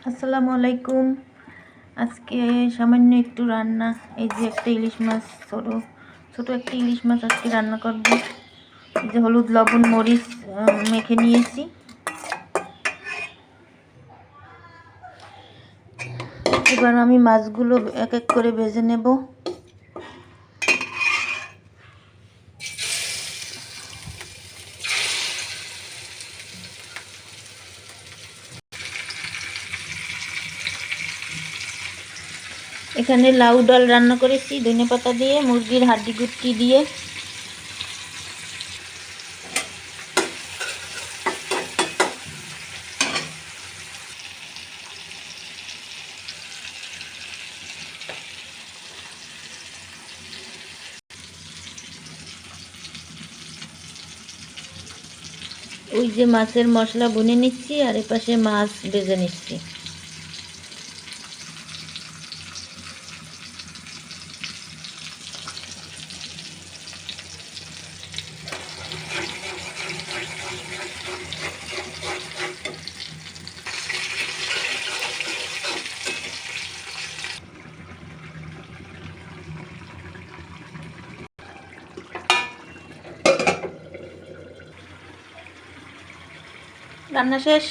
আসসালামু আলাইকুম। আজকে সামান্য একটু রান্না, এই যে একটা ইলিশ মাছ, ছোট একটা ইলিশ মাছ আজকে রান্না করব। এই যে হলুদ লবণ মরিচ মেখে নিয়েছি। এবার আমি মাছগুলো এক এক করে ভেজে নেব। এখানে লাউ ডাল রান্না করেছি ধনেপাতা দিয়ে, মুরগির হাড্ডি গুট্টি দিয়ে। ওই যে মাছের মশলা বুনে নিচ্ছি, আর এপাশে মাছ ভেজে নিচ্ছি। রান্না শেষ।